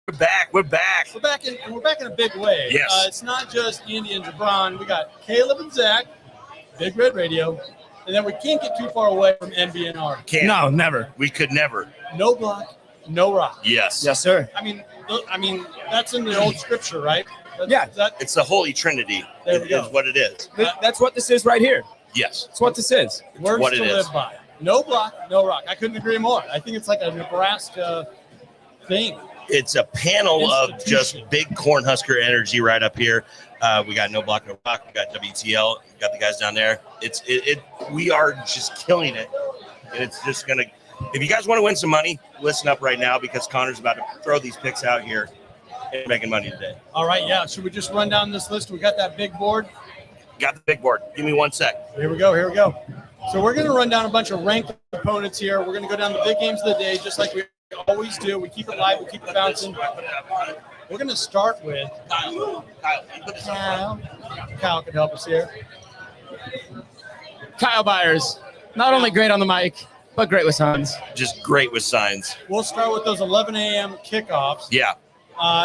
We're back. We're back in a big way. Yes. It's not just Andy and Jabron. We got Caleb and Zach, Big Red Radio, and then we can't get too far away from NBNR. Can't. No, never. We could never. No block, no rock. Yes. Yes, sir. I mean, that's in the old scripture, right? Yeah. It's the Holy Trinity. There we go. Is what it is. That's what this is right here. Yes. That's what this is. Words what to it live is. by. No block, no rock. I couldn't agree more. I think it's like a Nebraska thing. It's a panel of just big Cornhusker energy right up here. We got No Block, No Rock. We got WTL. We got the guys down there. We are just killing it. And it's just going to – if you guys want to win some money, listen up right now because Connor's about to throw these picks out here and making money today. All right, yeah. Should we just run down this list? We got that big board. Got the big board. Give me 1 sec. Here we go. So we're going to run down a bunch of ranked opponents here. We're going to go down the big games of the day just like we always do. We keep it live. We keep it bouncing. We're going to start with Kyle. Kyle can help us here. Kyle Byers, not only great on the mic, but great with signs. Just great with signs. We'll start with those 11 a.m. kickoffs. Yeah.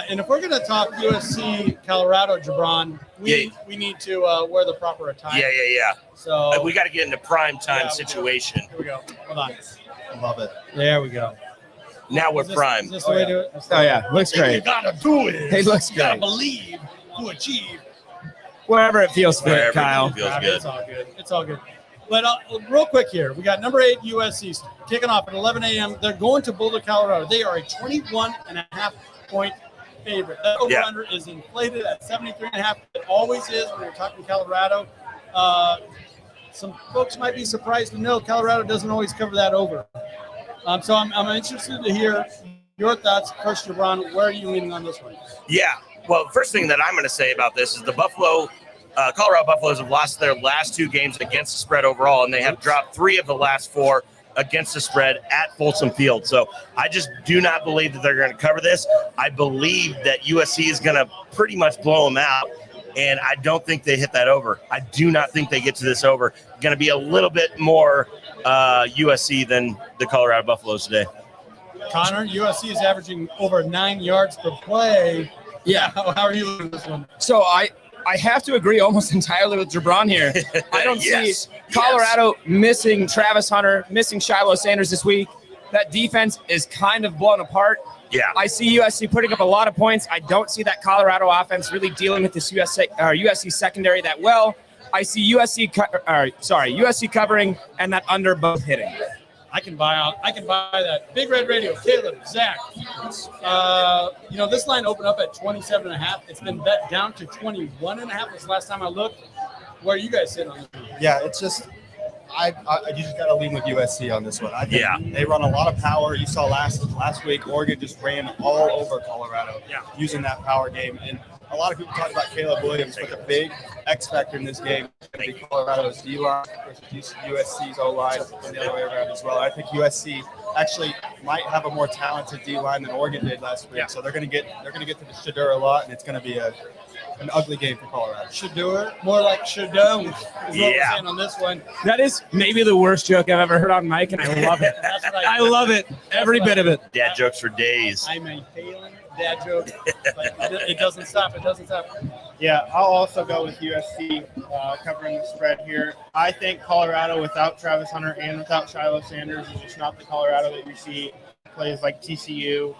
And if we're going to talk USC, Colorado, Jabron, we need to wear the proper attire. Yeah. So we got to get into prime time situation. Here we go. Hold on. Love it. There we go. Now we're prime. Is this the way to do it? Oh, yeah. Looks You great. got to do it. He looks You got to great. believe to achieve. Wherever it feels fit, Wherever Kyle. it feels good. It's all good. It's all good. But real quick here, we got number 8 USC kicking off at 11 a.m. They're going to Boulder, Colorado. They are a 21.5 point favorite. That over-under is inflated at 73.5. It always is when you're talking Colorado. Some folks might be surprised to know Colorado doesn't always cover that over. So I'm interested to hear your thoughts. First, Jabron, where are you leaning on this one? Yeah. Well, first thing that I'm going to say about this is the Colorado Buffaloes have lost their last 2 games against the spread overall, and they have dropped 3 of the last 4 against the spread at Folsom Field. So I just do not believe that they're going to cover this. I believe that USC is going to pretty much blow them out, and I don't think they hit that over. I do not think they get to this over. Going to be a little bit more USC than the Colorado Buffaloes today. Connor, USC is averaging over 9 yards per play. Yeah. How are you looking at this one? So I have to agree almost entirely with Jabron here. I don't see Colorado missing Travis Hunter, missing Shiloh Sanders this week. That defense is kind of blown apart. Yeah. I see USC putting up a lot of points. I don't see that Colorado offense really dealing with this USC secondary that well. I see USC covering and that under both hitting. I can buy that. Big Red Radio, Caleb, Zach. This line opened up at 27.5. It's been bet down to 21.5. Was the last time I looked. Where are you guys sitting on this? Yeah, it's just you just got to lean with USC on this one. I think Yeah. they run a lot of power. You saw last week Oregon just ran all over Colorado using that power game. And a lot of people talk about Caleb Williams, but the big X factor in this game is going to be Colorado's D-line versus USC's O-line and the other way around as well. I think USC actually might have a more talented D-line than Oregon did last week. So they're going to get to the Shadur a lot, and it's going to be an ugly game for Colorado. Shadur, more like Shadone is what we're saying on this one. That is maybe the worst joke I've ever heard on mic, and I love it. That's what I love it. Every bit of it. Dad jokes for days. I'm a failing dad joke, but it doesn't stop. It doesn't stop. Yeah, I'll also go with USC covering the spread here. I think Colorado without Travis Hunter and without Shiloh Sanders is just not the Colorado that we see plays like TCU.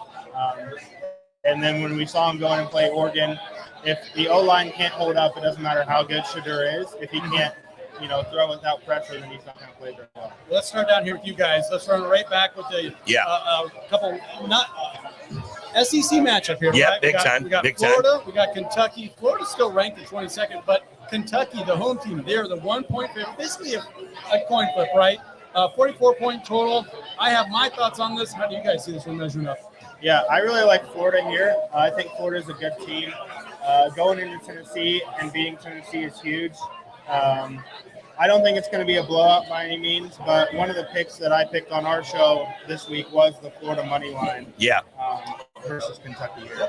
And then when we saw him go in and play Oregon, if the O-line can't hold up, it doesn't matter how good Shadur is. If he can't, throw without pressure, then he's not going to play very well. Let's start down here with you guys. Let's run right back with the couple SEC matchup here. Yeah, right? big time. We got big Florida. time. We got Kentucky. Florida's still ranked at 22nd, but Kentucky, the home team, they're the 1 point favorite. Basically a coin flip, right? 44-point total. I have my thoughts on this. How do you guys see this one measuring up? Yeah, I really like Florida here. I think Florida's a good team. Going into Tennessee and beating Tennessee is huge. I don't think it's going to be a blowout by any means, but one of the picks that I picked on our show this week was the Florida money line. Yeah. versus Kentucky here.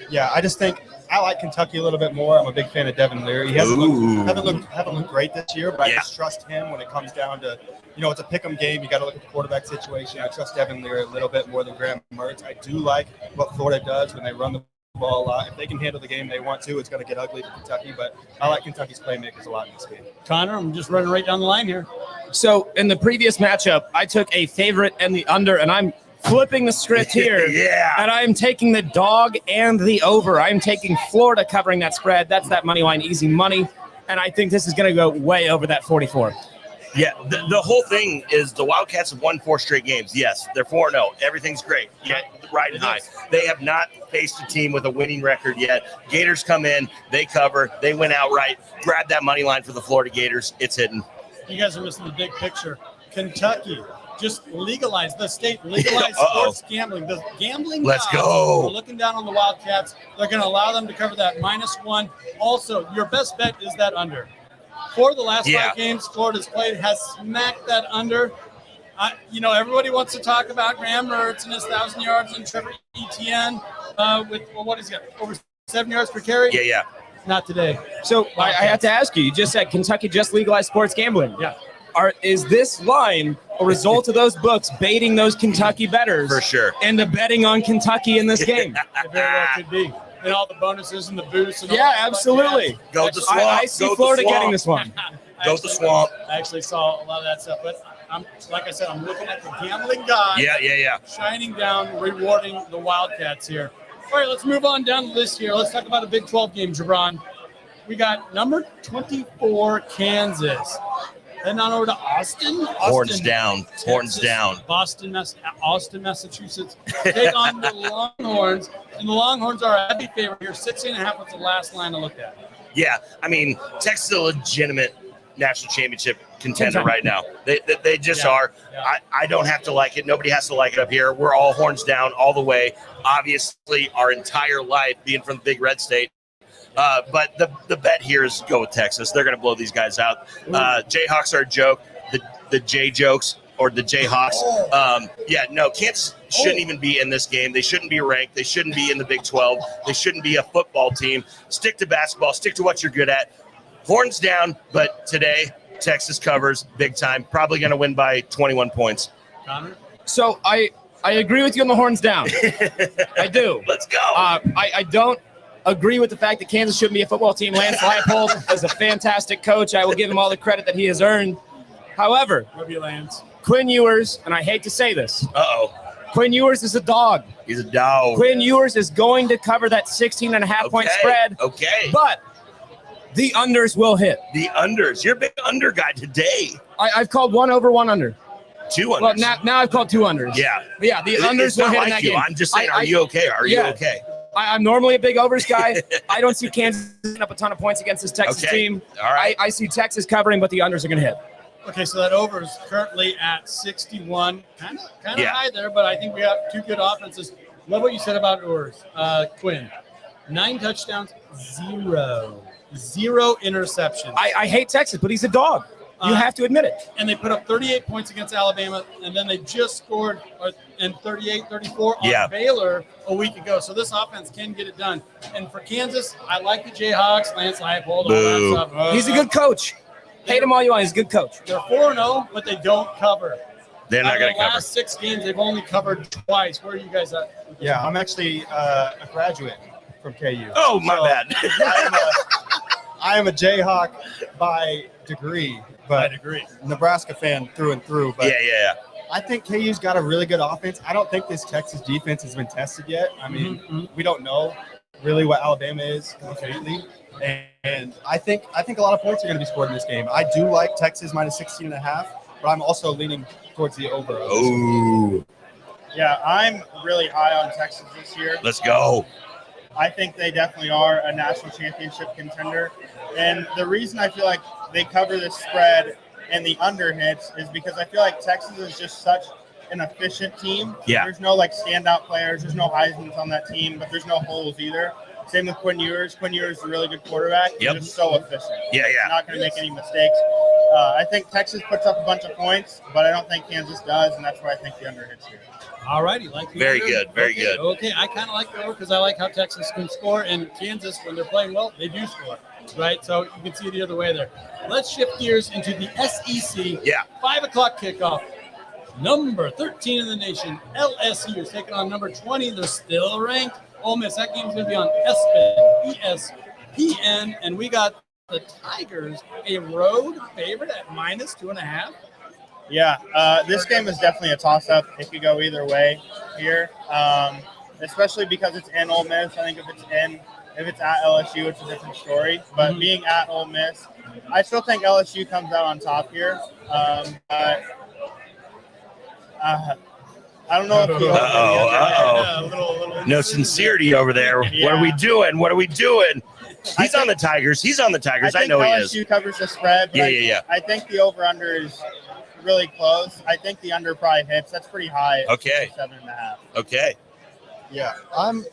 Yeah, I just think I like Kentucky a little bit more. I'm a big fan of Devin Leary. He haven't looked great this year, but I just trust him when it comes down to, it's a pick'em game. You got to look at the quarterback situation. I trust Devin Leary a little bit more than Graham Mertz. I do like what Florida does when they run the ball a lot. If they can handle the game they want to, it's going to get ugly for Kentucky, but I like Kentucky's playmakers a lot in this game. Connor, I'm just running right down the line here. So in the previous matchup, I took a favorite and the under, and I'm flipping the script here. And I'm taking the dog and the over. I'm taking Florida covering that spread. That's that money line, easy money. And I think this is going to go way over that 44. Yeah, the whole thing is the Wildcats have won 4 straight games. Yes, they're 4-0. Everything's great. Yeah, riding high. They have not faced a team with a winning record yet. Gators come in, they cover, they win outright. Grab that money line for the Florida Gators. It's hidden. You guys are missing the big picture. Kentucky just legalized, the state legalized sports gambling. The gambling Let's go. We're looking down on the Wildcats. They're going to allow them to cover that -1. Also, your best bet is that under. For the last 5 games Florida's played, has smacked that under. Everybody wants to talk about Graham Mertz and his 1,000 yards and Trevor Etienne with, what is he got, over 7 yards per carry? Yeah. Not today. So I have to ask you, you just said Kentucky just legalized sports gambling. Yeah. Is this line a result of those books baiting those Kentucky bettors? For sure. And the betting on Kentucky in this game? It very well could be. And all the bonuses and the boosts. And all Yeah, that absolutely. Go to the swamp. I see Florida getting this one. Go to the swamp. I actually saw a lot of that stuff. But like I said, I'm looking at the gambling guy. Yeah. Shining down, rewarding the Wildcats here. All right, let's move on down the list here. Let's talk about a Big 12 game, Jabron. We got number 24, Kansas. Heading on over to Austin. Horns down. Austin, Massachusetts. Take on the Longhorns. And the Longhorns are a heavy favorite here. 16.5 was the last line I looked at. Yeah, I mean, Texas is a legitimate national championship contender right now. They just are. Yeah. I don't have to like it. Nobody has to like it up here. We're all horns down all the way. Obviously, our entire life being from the Big Red State. But the bet here is go with Texas. They're going to blow these guys out. Jayhawks are a joke. The J jokes or the Jayhawks. Kansas shouldn't even be in this game. They shouldn't be ranked. They shouldn't be in the Big 12. They shouldn't be a football team. Stick to basketball. Stick to what you're good at. Horns down, but today Texas covers big time. Probably going to win by 21 points. Connor? So I agree with you on the horns down. I do. Let's go. I don't agree with the fact that Kansas shouldn't be a football team. Lance Leipold is a fantastic coach. I will give him all the credit that he has earned. However, love you, Lance. Quinn Ewers, and I hate to say this, Quinn Ewers is a dog. He's a dog. Quinn Ewers is going to cover that 16.5 point spread. Okay. But the unders will hit. The unders. You're a big under guy today. I've called 1 over 1 under. 2 unders. Well, now I've called 2 unders. Yeah. Yeah, the unders will hit in that game. I'm just saying, are you okay? Are you okay? I'm normally a big overs guy. I don't see Kansas putting up a ton of points against this Texas team. All right. I see Texas covering, but the unders are going to hit. Okay, so that over is currently at 61. Kind of high there, but I think we got 2 good offenses. Love what you said about Ewers. Quinn, 9 touchdowns, 0 interceptions. I hate Texas, but he's a dog. You have to admit it. And they put up 38 points against Alabama, and then they just scored in 38-34 on Baylor a week ago. So this offense can get it done. And for Kansas, I like the Jayhawks, Lance Leipold, all that stuff. He's a good coach. Hate him all you want. He's a good coach. They're 4-0, but they don't cover. They're not going to cover. The last 6 games, they've only covered twice. Where are you guys at? Yeah, I'm actually a graduate from KU. Oh, my bad. I am a Jayhawk by degree. But Nebraska fan through and through. But yeah. I think KU's got a really good offense. I don't think this Texas defense has been tested yet. I mean, we don't know really what Alabama is completely. And I think a lot of points are going to be scored in this game. I do like Texas minus 16.5, but I'm also leaning towards the over. Oh. Yeah, I'm really high on Texas this year. Let's go. I think they definitely are a national championship contender. And the reason I feel like they cover this spread and the under hits is because I feel like Texas is just such an efficient team. Yeah. There's no standout players. There's no Heismans on that team, but there's no holes either. Same with Quinn Ewers. Quinn Ewers is a really good quarterback. He's just so efficient. Yeah. He's not going to make any mistakes. I think Texas puts up a bunch of points, but I don't think Kansas does, and that's why I think the under hits here. All righty, like the Very under. good, very Okay, good. Okay, I kind of like the over because I like how Texas can score, and Kansas, when they're playing well, they do score, right? So you can see it the other way there. Let's shift gears into the SEC. Yeah. 5 o'clock kickoff. Number 13 in the nation, LSU is taking on number 20. They're still ranked. Ole Miss. That game's going to be on ESPN, and we got the Tigers, a road favorite at -2.5. Yeah, this game is definitely a toss-up. It could go either way here, especially because it's in Ole Miss. I think if it's at LSU, it's a different story. But being at Ole Miss, I still think LSU comes out on top here. But I don't know if you. No sincerity over there. Yeah. What are we doing? What are we doing? He's on the Tigers. He's on the Tigers. I know he is. LSU covers the spread. But Yeah. I think the over/under is really close. I think the under probably hits. That's pretty high. Okay. 7.5. Okay. Yeah, I'm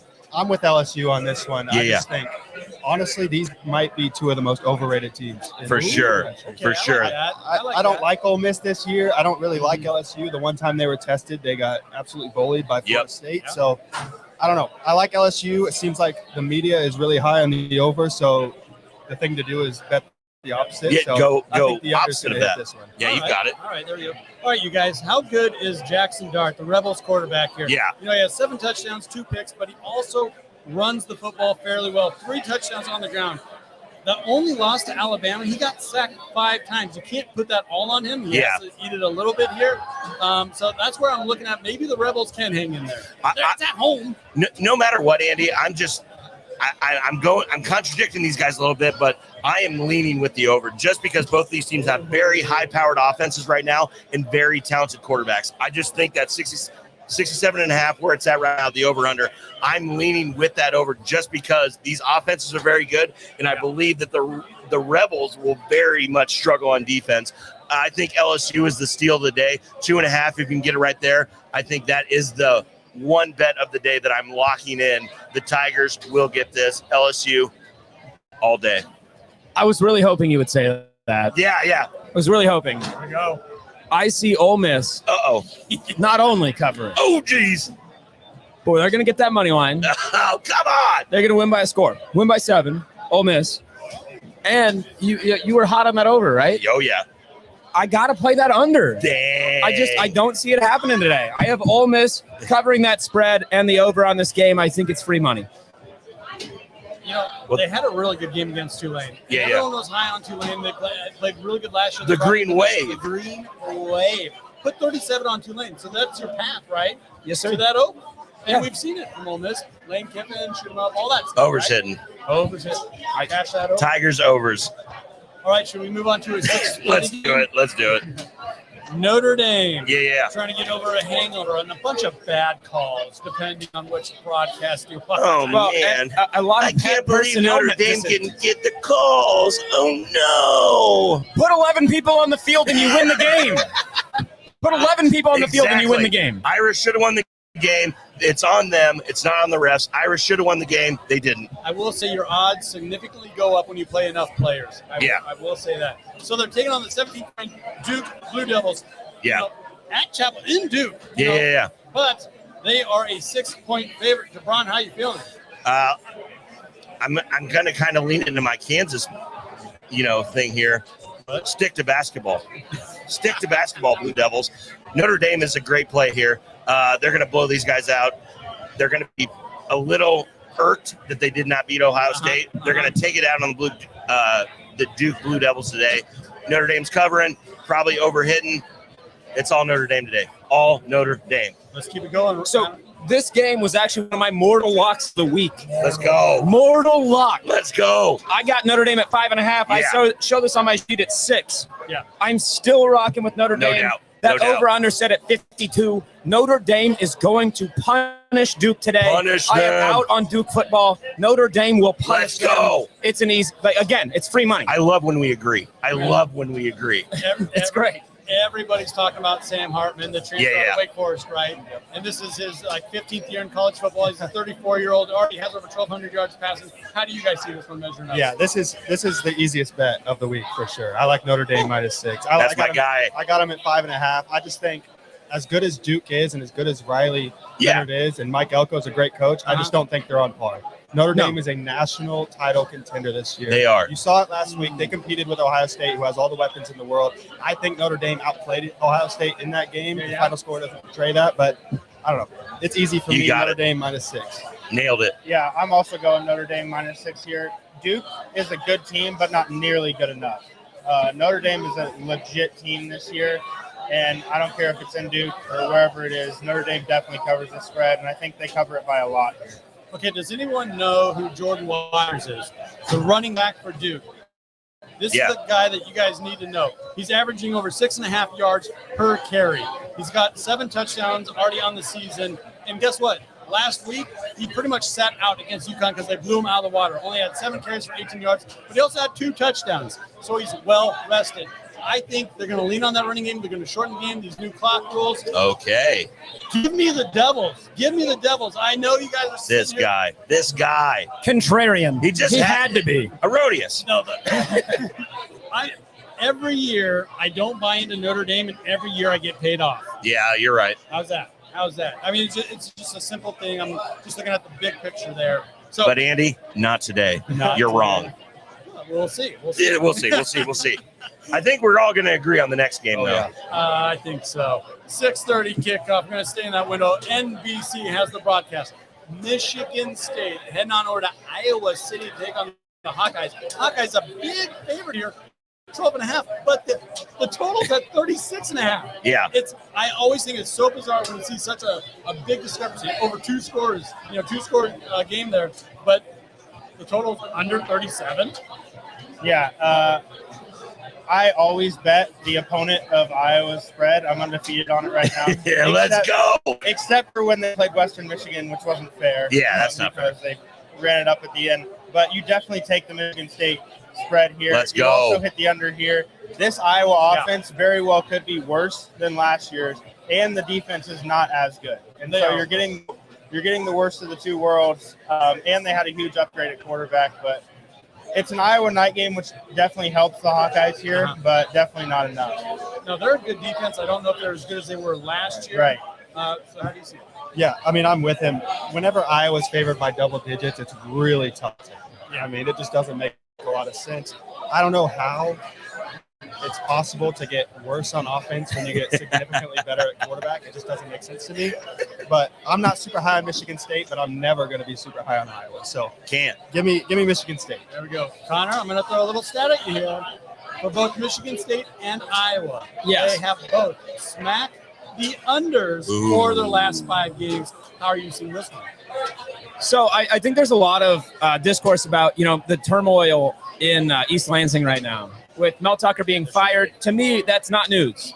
with LSU on this one. I just think, honestly, these might be two of the most overrated teams. For sure. For sure. I don't like Ole Miss this year. I don't really like LSU. The one time they were tested, they got absolutely bullied by Florida State. So I don't know. I like LSU. It seems like the media is really high on the over. So the thing to do is bet the opposite. Yeah, so go I think the under's opposite gonna of hit that. this one. Yeah, you got it. All right, there we go. All right, you guys, how good is Jackson Dart, the Rebels quarterback here? Yeah. You know, he has 7 touchdowns, 2 picks, but he also runs the football fairly well. 3 touchdowns on the ground. The only loss to Alabama, he got sacked 5 times. You can't put that all on him. He has to eat it a little bit here. So that's where I'm looking at. Maybe the Rebels can hang in there. It's at home. No matter what, Andy, I'm contradicting these guys a little bit, but I am leaning with the over just because both these teams have very high-powered offenses right now and very talented quarterbacks. I just think that 67.5, where it's at right now, the over/under, I'm leaning with that over just because these offenses are very good, and I believe that the Rebels will very much struggle on defense. I think LSU is the steal of the day. 2.5, if you can get it right there, I think that is the one bet of the day that I'm locking in. The Tigers will get this. LSU all day. I was really hoping you would say that. Yeah. I was really hoping. Here we go. I see Ole Miss not only covering. Oh, geez. Boy, they're going to get that money line. Oh, come on. They're going to win by a score. Win by 7, Ole Miss. And you were hot on that over, right? Oh, yeah. I got to play that under. Dang. I don't see it happening today. I have Ole Miss covering that spread and the over on this game. I think it's free money. You know, they had a really good game against Tulane. Yeah. Everyone was high on Tulane. They played really good last year. The Green Wave. The Green Wave. Put 37 on Tulane. So that's your path, right? Yes, sir. To that over. And we've seen it from Ole Miss. Lane Kiffin, shoot 'em up, all that stuff. Overs hitting. Overs hit. I cash that over. Tigers overs. All right, should we move on to a 6? Let's do it. Notre Dame. Yeah. Trying to get over a hangover and a bunch of bad calls, depending on which broadcast you watch. Oh, man. A lot of I can't bad believe personnel. Notre Dame can get the calls. Oh, no. Put 11 people on the field and you win the game. Put 11 people on the field and you win the game. Irish should have won the game. It's on them. It's not on the refs. Irish should have won the game. They didn't. I will say your odds significantly go up when you play enough players. I will say that. So they're taking on the 17th ranked Duke Blue Devils. Yeah. You know, at Chapel in Duke. Yeah. But they are a 6-point favorite. DeBron, how you feeling? I'm gonna kind of lean into my Kansas, thing here. Stick to basketball. Stick to basketball, Blue Devils. Notre Dame is a great play here. They're gonna blow these guys out. They're gonna be a little irked that they did not beat Ohio State. They're gonna take it out on the Duke Blue Devils today. Notre Dame's covering, probably overhitting. It's all Notre Dame today. All Notre Dame. Let's keep it going. So this game was actually one of my mortal locks of the week. Let's go. Mortal lock. Let's go. I got Notre Dame at 5.5. Yeah. I show this on my sheet at 6. Yeah. I'm still rocking with Notre No Dame. doubt. That No doubt. over-under set at 52. Notre Dame is going to punish Duke today. Punish I am them. out on Duke football. Notre Dame will punish Let's go. them. It's an easy, again, it's free money. I love when we agree. I love when we agree. It's great. Everybody's talking about Sam Hartman, the transfer out of Wake Forest, right? And this is his 15th year in college football. He's a 34-year-old, already has over 1,200 yards passing. How do you guys see this one measuring up? Yeah, this is the easiest bet of the week for sure. I like Notre Dame -6. That's my guy. I got him at 5.5. I just think as good as Duke is and as good as Riley Leonard is, and Mike Elko's a great coach, I just don't think they're on par. Notre Dame is a national title contender this year. They are. You saw it last week. They competed with Ohio State, who has all the weapons in the world. I think Notre Dame outplayed Ohio State in that game. The final score doesn't portray that, but I don't know. It's easy for me. Notre Dame -6. Nailed it. Yeah, I'm also going Notre Dame -6 here. Duke is a good team, but not nearly good enough. Notre Dame is a legit team this year, and I don't care if it's in Duke or wherever it is. Notre Dame definitely covers the spread, and I think they cover it by a lot here. Okay, does anyone know who Jordan Waters is? The running back for Duke. This is the guy that you guys need to know. He's averaging over 6.5 yards per carry. He's got 7 touchdowns already on the season. And guess what? Last week, he pretty much sat out against UConn because they blew him out of the water. Only had 7 carries for 18 yards, but he also had 2 touchdowns. So he's well rested. I think they're going to lean on that running game. They're going to shorten the game, these new clock rules. Okay. Give me the Devils. Give me the Devils. I know you guys are This guy. Contrarian. He had to be. Herodias. No, every year I don't buy into Notre Dame, and every year I get paid off. Yeah, you're right. How's that? I mean, it's just a simple thing. I'm just looking at the big picture there. So, but Andy, not today. You're wrong. We'll see. We'll see. I think we're all going to agree on the next game, though. Yeah. I think so. 6:30 kickoff. I'm going to stay in that window. NBC has the broadcast. Michigan State heading on over to Iowa City to take on the Hawkeyes. Hawkeyes a big favorite here, 12.5, but the total's at 36.5. Yeah. I always think it's so bizarre when you see such a big discrepancy over 2 scores, 2-score game there, but the total's under 37. Yeah, I always bet the opponent of Iowa's spread. I'm undefeated on it right now. Yeah, let's go. Except for when they played Western Michigan, which wasn't fair. Yeah, that's not fair. Because they ran it up at the end. But you definitely take the Michigan State spread here. Let's you go. also hit the under here. This Iowa offense very well could be worse than last year's, and the defense is not as good. And so you're getting the worst of the two worlds. And they had a huge upgrade at quarterback, but it's an Iowa night game, which definitely helps the Hawkeyes here, but definitely not enough. No, they're a good defense. I don't know if they're as good as they were last year. Right. So how do you see it? Yeah, I mean, I'm with him. Whenever Iowa's favored by double digits, it's really tough. I mean, it just doesn't make a lot of sense. I don't know how it's possible to get worse on offense when you get significantly better at quarterback. It just doesn't make sense to me. But I'm not super high on Michigan State, but I'm never going to be super high on Iowa. So give me Michigan State. There we go. Connor, I'm going to throw a little stat at you here. For both Michigan State and Iowa, they have both smacked the unders for their last 5 games. How are you seeing this one? So I think there's a lot of discourse about, the turmoil in East Lansing right now. With Mel Tucker being fired, to me, that's not news.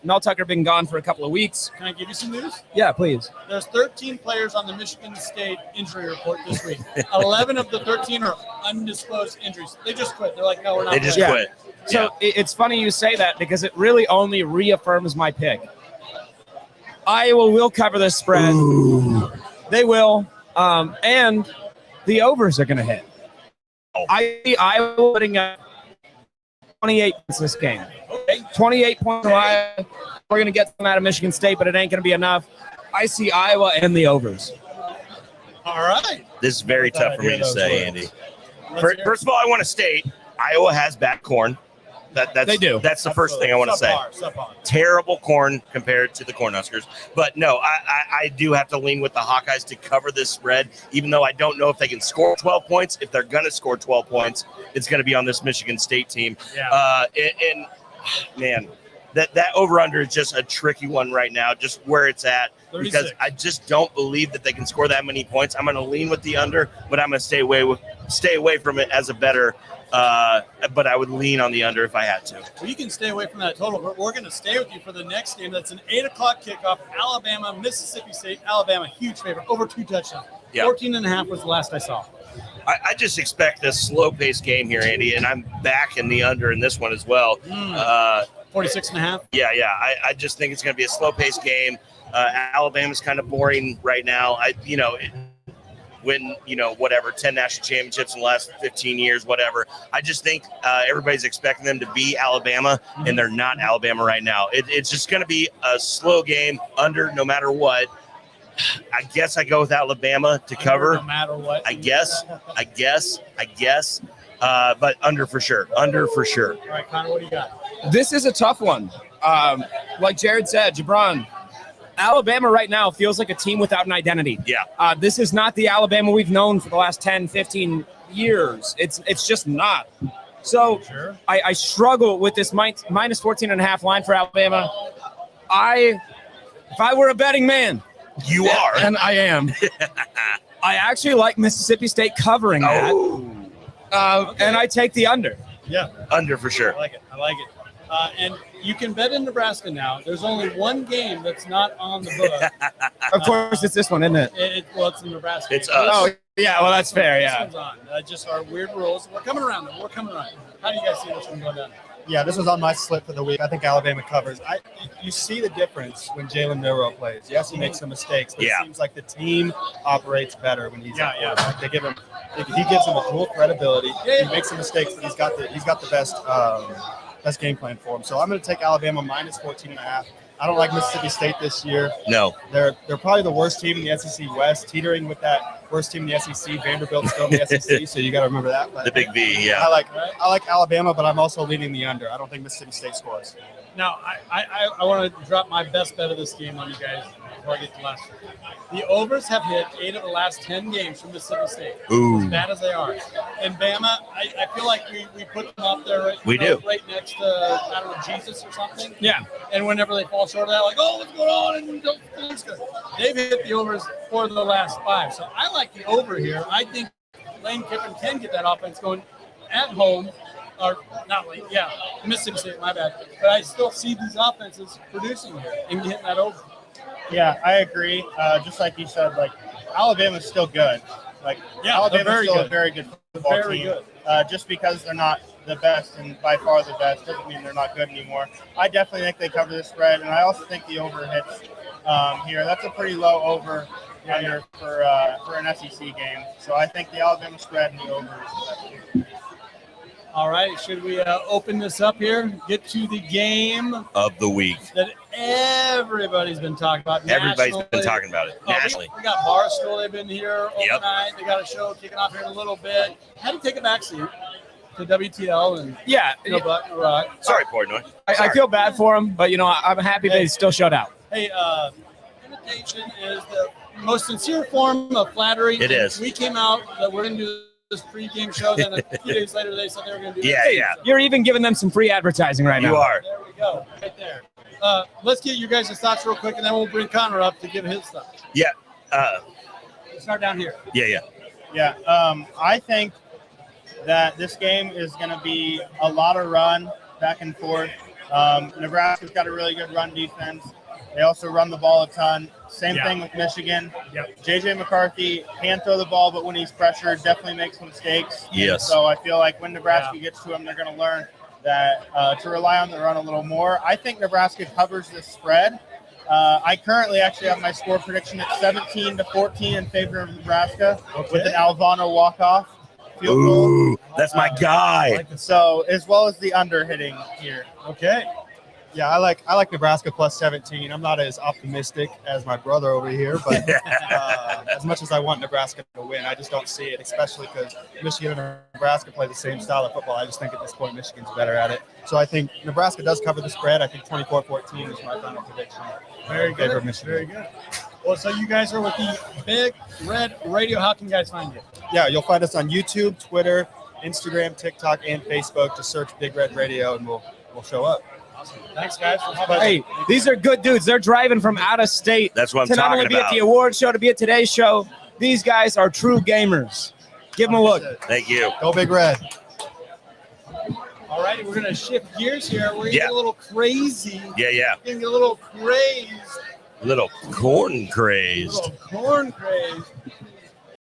Mel Tucker being gone for a couple of weeks. Can I give you some news? Yeah, please. There's 13 players on the Michigan State injury report this week. 11 of the 13 are undisclosed injuries. They just quit. They're like, no, we're not. They just quit. So it's funny you say that because it really only reaffirms my pick. Iowa will cover the spread. Ooh. They will. And the overs are going to hit. I see Iowa putting up 28 points this game. 28 points to Iowa. We're going to get them out of Michigan State, but it ain't going to be enough. I see Iowa and the overs. All right. This is very tough for me to say, Andy. First of all, I want to state Iowa has bad corn. They do. That's the first thing I want to say. Terrible corn compared to the Cornhuskers. But no, I do have to lean with the Hawkeyes to cover this spread, even though I don't know if they can score 12 points. If they're going to score 12 points, it's going to be on this Michigan State team. Yeah. And man, that over-under is just a tricky one right now, just where it's at. 36. Because I just don't believe that they can score that many points. I'm going to lean with the under, but I'm going to stay away from it as a better. But I would lean on the under if I had to. Well, you can stay away from that total, but we're going to stay with you for the next game. That's an 8:00 kickoff. Alabama, Mississippi State. Alabama, huge favorite, over 2 touchdowns. 14.5 was the last I saw. I just expect a slow-paced game here, Andy, and I'm back in the under in this one as well. 14.5 46.5. Yeah. I just think it's going to be a slow-paced game. Alabama's kind of boring right now. Win, 10 national championships in the last 15 years, whatever. I just think everybody's expecting them to be Alabama, and they're not Alabama right now. It's just going to be a slow game under no matter what. I guess I go with Alabama to cover. No matter what. I guess. But under for sure. All right, Connor, what do you got? This is a tough one. Like Jared said, Jabron, Alabama right now feels like a team without an identity. Yeah. This is not the Alabama we've known for the last 10, 15 years. It's just not. So Sure. I struggle with this minus 14.5 line for Alabama. If I were a betting man, You are. and I am, I actually like Mississippi State covering that. And I take the under. Yeah. Under for sure. I like it. And you can bet in Nebraska now. There's only one game that's not on the book. Of course, it's this one, isn't it? It's in Nebraska. It's game. us. Oh, yeah, well, that's fair, This yeah. one's on. Just our weird rules. We're coming around, though. How do you guys see this one going down? Yeah, this was on my slip for the week. I think Alabama covers. You see the difference when Jalen Milroe plays. Yes, he makes some mistakes, but Yeah. it seems like the team operates better when he's Yeah, at yeah. quarterback. He gives him a dual threat ability. He makes some mistakes, but he's got the best game plan for him. So I'm going to take Alabama minus 14.5. I don't like Mississippi State this year. No. They're probably the worst team in the SEC West, teetering with that worst team in the SEC. Vanderbilt's still in the SEC, so you got to remember that. But The big V, yeah. I like Alabama, but I'm also leaning the under. I don't think Mississippi State scores. Now, I want to drop my best bet of this game on you guys before I get to the last one. The overs have hit 8 of the last 10 games from Mississippi State. Ooh. As bad as they are. And Bama, I feel like we put them up there right, We do. right next to, I don't know, Jesus or something. Yeah. And whenever they fall short of that, like, oh, what's going on? And they've hit the overs for the last 5. So I like the over here. I think Lane Kiffin can get that offense going at home. Or not Lane, yeah, Mississippi State, my bad. But I still see these offenses producing here and hitting that over. Yeah, I agree. Just like you said, like Alabama's still good. Like Alabama's still a very good football team. Good. Just because they're not the best and by far the best doesn't mean they're not good anymore. I definitely think they cover the spread, and I also think the over hits here. That's a pretty low over under for an SEC game. So I think the Alabama spread and the over is the best. All right, should we open this up here? Get to the game Of the week. that everybody's been talking about. Everybody's been nationally. talking about it. Oh, Nationally. we got Barstool. They've been here Yep. overnight. They got a show kicking off here in a little bit. Had to take a backseat to WTL and Yeah. no butt, no rock. Sorry, Portnoy. I feel bad for him, but, I'm happy they still showed out. Hey, imitation is the most sincere form of flattery. It is. We came out that we're going to do this pre-game show. Then a few days later, they said they were going to do Yeah, this. yeah. You're even giving them some free advertising right now. You are. There we go, right there. Let's get you guys' thoughts real quick, and then we'll bring Connor up to give his thoughts. Yeah. We'll start down here. Yeah. Yeah, I think that this game is going to be a lot of run back and forth. Nebraska's got a really good run defense. They also run the ball a ton. Same thing with Michigan. Yep. J.J. McCarthy can throw the ball, but when he's pressured, definitely makes mistakes. Yes. So I feel like when Nebraska gets to him, they're going to learn that to rely on the run a little more. I think Nebraska covers this spread. I currently actually have my score prediction at 17-14 in favor of Nebraska with an Alvano walk-off field goal. Ooh, that's my guy. So as well as the under hitting here. Okay. Yeah, I like Nebraska plus 17. I'm not as optimistic as my brother over here, but as much as I want Nebraska to win, I just don't see it, especially because Michigan and Nebraska play the same style of football. I just think at this point Michigan's better at it. So I think Nebraska does cover the spread. I think 24-14 is my final prediction. Very in favor good. of Michigan. Very good. Well, so you guys are with the Big Red Radio. How can you guys find you? Yeah, you'll find us on YouTube, Twitter, Instagram, TikTok, and Facebook. Just search Big Red Radio, and we'll show up. Awesome. Thanks, guys. Hey, these are good dudes. They're driving from out of state That's what I'm to not only talking be about. at the award show, to be at today's show. These guys are true gamers. Give them a look. Thank you. Go Big Red. All righty, we're going to shift gears here. We're going to Yeah. get a little crazy. Yeah. We're going to get a little crazed. Little corn crazed. Little corn crazed.